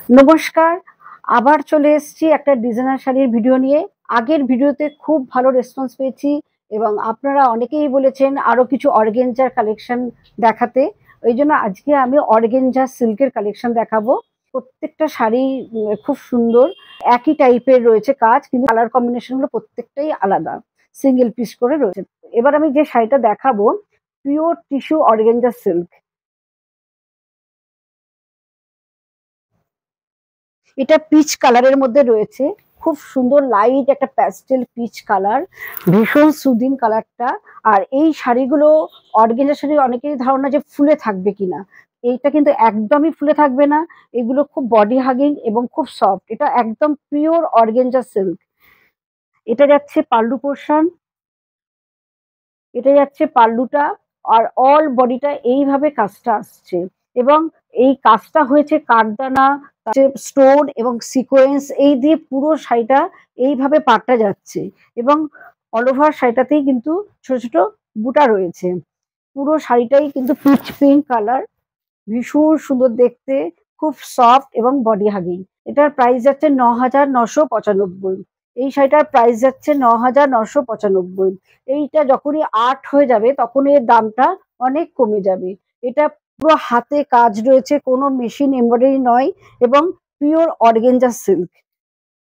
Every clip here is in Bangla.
নমস্কার। আবার চলে এসেছি একটা ডিজাইনার শাড়ির ভিডিও নিয়ে। আগের ভিডিওতে খুব ভালো রেসপন্স পেয়েছি এবং আপনারা অনেকেই বলেছেন আরো কিছু অর্গানজার কালেকশন দেখাতে। ওইজন্য আজকে আমি অর্গানজা সিল্কের কালেকশন দেখাবো। প্রত্যেকটা শাড়ি খুব সুন্দর। একই টাইপের রয়েছে কাজ, কিন্তু কালার কম্বিনেশন গুলো প্রত্যেকটাই আলাদা। সিঙ্গেল পিস করে রয়েছে। এবার আমি যে শাড়িটা দেখাবো পিওর টিস্যু অর্গানজা সিল্ক। এটা পিচ কালারের মধ্যে রয়েছে, খুব সুন্দর লাইট একটা প্যাস্টেল পিচ কালার, ভীষণ সুদিং কালারটা। আর এই শাড়িগুলো অর্গানজা শাড়ি অনেকেরই ধারণা যে ফুলে থাকবে কিনা, এইটা কিন্তু একদমই ফুলে থাকবে না। এগুলো খুব বডি হাগিং এবং খুব সফট, এটা একদম পিওর অর্গানজা সিল্ক। এটা যাচ্ছে পাল্লু পোর্শন, এটা যাচ্ছে পাল্লুটা। আর অল বডিটা এইভাবে কাজটা আসছে এবং এই কাজটা হয়েছে কাঠদানা, স্টোন এবং সিকোয়েন্স এই দিয়ে পুরো শাড়িটা এইভাবে পাটটা যাচ্ছে এবং অল ওভার শাড়িটাতেই কিন্তু ছোট ছোট বুটা রয়েছে। পুরো শাড়িটাই কিন্তু পিচ পিঙ্ক কালার, ভীষণ সুন্দর দেখতে, খুব সফট এবং বডি হাগিং। এটার প্রাইস যাচ্ছে ৯,৯৯৫। এই শাড়িটার প্রাইস যাচ্ছে ৯,৯৯৫। এইটা যখনই আর্ট হয়ে যাবে তখন এর দামটা অনেক কমে যাবে। এটা পুরো হাতে কাজ রয়েছে, কোনো মেশিন এমব্রয়ডারি নয় এবং পিওর অর্গানজা সিল্ক।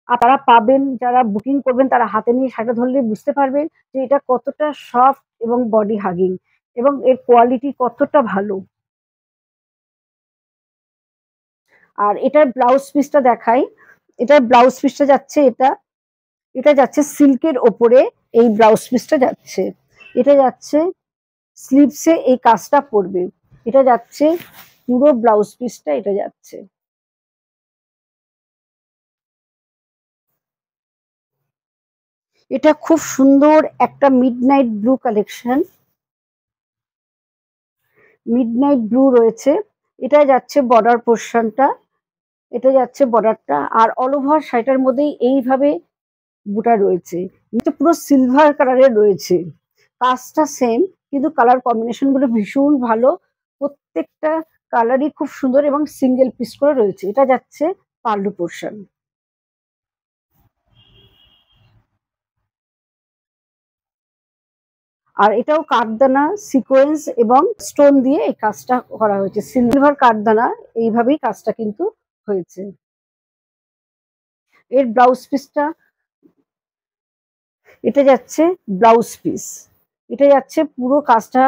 আপনারা পাবেন, যারা বুকিং করবেন তারা হাতে নিয়ে শাড়িটা ধরলে বুঝতে পারবেন যে এটা কতটা সফট এবং বডি হাগিং এবং এর কোয়ালিটি কতটা ভালো। আর এটার ব্লাউজ পিসটা দেখাই। এটার ব্লাউজ পিসটা যাচ্ছে এটা, এটা যাচ্ছে সিল্কের ওপরে। এই ব্লাউজ পিসটা যাচ্ছে, এটা যাচ্ছে স্লিভসে এই কাজটা পড়বে। এটা যাচ্ছে পুরো ব্লাউজ পিসটা, এটা যাচ্ছে। এটা খুব সুন্দর একটা midnight blue collection, midnight blue রয়েছে। এটা যাচ্ছে বর্ডার পোর্শনটা, এটা যাচ্ছে বর্ডারটা। আর অল ওভার শাড়িটার মধ্যেই এইভাবে বুটা রয়েছে, এটা পুরো সিলভার কালারের রয়েছে। কাজটা সেম, কিন্তু কালার কম্বিনেশন গুলো ভীষণ ভালো। প্রত্যেকটা কালারই খুব সুন্দর এবং সিঙ্গেল পিস করে রয়েছে। এটা যাচ্ছে পাল্লু পোর্শন। আর এটাও কাঠদানা, সিকোয়েন্স এবং স্টোন দিয়ে এই কাজটা করা হয়েছে। সিলভার কাঠদানা এইভাবেই কাজটা কিন্তু হয়েছে। এর ব্লাউজ পিসটা, এটা যাচ্ছে ব্লাউজ পিস, এটা যাচ্ছে পুরো কাজটা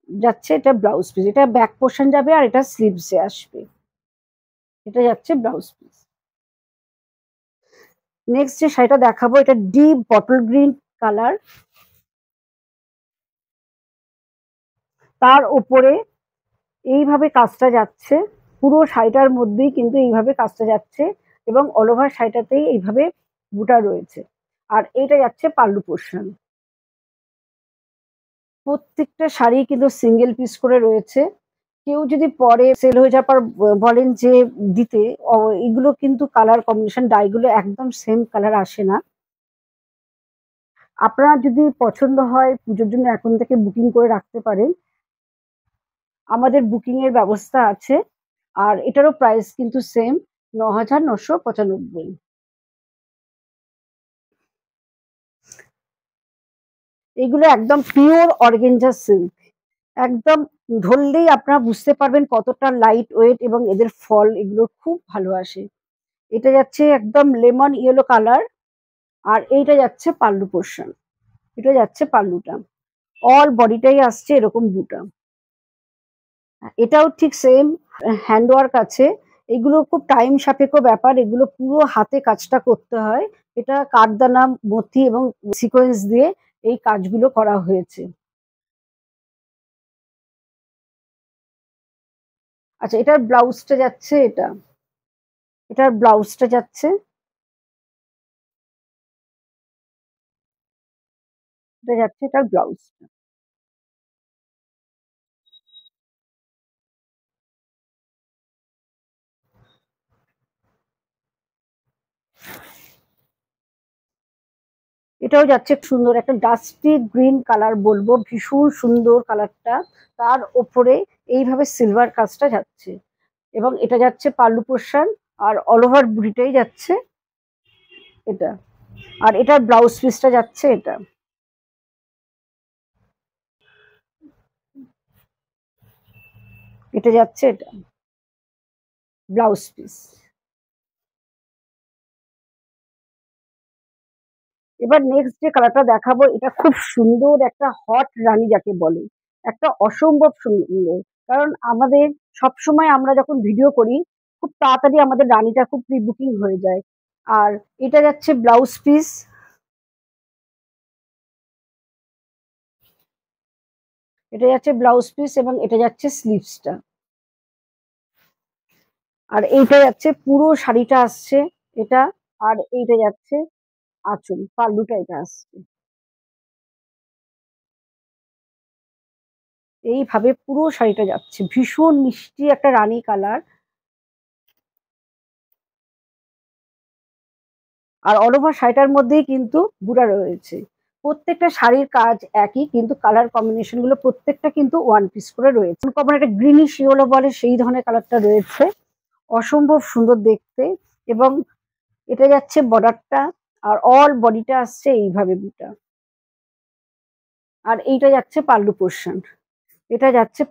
যাচ্ছে, এটা ব্লাউজ পিস। এটা ব্যাক পোর্শন যাবে আর এটা স্লিভসে আসবে। এটা যাচ্ছে ব্লাউজ পিস। নেক্সট যে শাড়িটা দেখাবো এটা ডিপ বটল গ্রিন কালার, তার উপরে এইভাবে কাজটা যাচ্ছে। পুরো শাড়িটার মধ্যেই কিন্তু এইভাবে কাজটা যাচ্ছে এবং অল ওভার শাড়িটাতেই এইভাবে বুটা রয়েছে। আর এইটা যাচ্ছে পাল্লু পোর্শন। প্রত্যেকটা শাড়ি কিন্তু সিঙ্গেল পিস করে রয়েছে। কেউ যদি পরে সেল হয়ে যাওয়ার পর বলেন যে দিতে, এগুলো কিন্তু কালার কম্বিনেশন ডাইগুলো একদম সেম কালার আসে না। আপনারা যদি পছন্দ হয় পুজোর জন্য এখন থেকে বুকিং করে রাখতে পারেন, আমাদের বুকিং এর ব্যবস্থা আছে। আর এটারও প্রাইস কিন্তু সেম, ৯,৯৯৫। এগুলো একদম পিওর অর্গানজা সিল্ক, একদম ধরলেই আপনারা বুঝতে পারবেন কতটা লাইট ওয়েট এবং এদের ফল এগুলো খুব ভালো আসে। এটা যাচ্ছে একদম লেমন ইয়েলো কালার। আর এইটা যাচ্ছে পাল্লু পোর্শন, এটা যাচ্ছে পাল্লুটা। অল বডিটাই আসছে এরকম বুটা। এটাও ঠিক সেম হ্যান্ড ওয়ার্ক আছে। এগুলো খুব টাইম সাপেক্ষ ব্যাপার, এগুলো পুরো হাতে কাজটা করতে হয়। এটা কাঠদানা, মতি এবং সিকোয়েন্স দিয়ে এই কাজগুলো করা হয়েছে। আচ্ছা, এটার ব্লাউজটা যাচ্ছে এটা, এটার ব্লাউজটা যাচ্ছে, এটা যাচ্ছে এটার ব্লাউজ। এটাও যাচ্ছে সুন্দর একটা ডাস্টি গ্রিন কালার বলবো, ভীষণ সুন্দর কালারটা। তার ওপরে এইভাবে সিলভার কাজটা যাচ্ছে এবং এটা যাচ্ছে পাল্লু পোর্শন। আর অল ওভার বুটিটাই যাচ্ছে এটা। আর এটার ব্লাউজ পিসটা যাচ্ছে এটা। এটা যাচ্ছে এটা ব্লাউজ পিস। এবার নেক্সট যে কালারটা দেখাবো, এটা খুব সুন্দর একটা হট রানী যাকে বলে, একটা অসম্ভব সুন্দর। কারণ আমাদের সবসময় আমরা যখন ভিডিও করি খুব তাড়াতাড়ি আমাদের রানীটা খুব প্রি বুকিং হয়ে যায়। আর এটা যাচ্ছে ব্লাউজ পিস, এটা যাচ্ছে ব্লাউজ পিস এবং এটা যাচ্ছে স্লিভসটা। আর এইটা যাচ্ছে পুরো শাড়িটা আসছে এটা। আর এইটা যাচ্ছে আঁচল, পাল্লুটা এটা আসছে। এইভাবে পুরো শাড়িটা যাচ্ছে, ভীষণ মিষ্টি একটা রানী কালার। আর অল ওভার শাড়িটার মধ্যেই কিন্তু বুটা রয়েছে। প্রত্যেকটা শাড়ির কাজ একই, কিন্তু কালার কম্বিনেশন গুলো প্রত্যেকটা কিন্তু ওয়ান পিস করে রয়েছে। কমন একটা গ্রিনিশ ইয়েলো বলে সেই ধরনের কালারটা রয়েছে, অসম্ভব সুন্দর দেখতে। এবং এটা যাচ্ছে বর্ডারটা, আর অল বডিটা আসছে এইভাবে বুটা। আর এইটা যাচ্ছে পাল্লু পোর্শন, এটা যাচ্ছে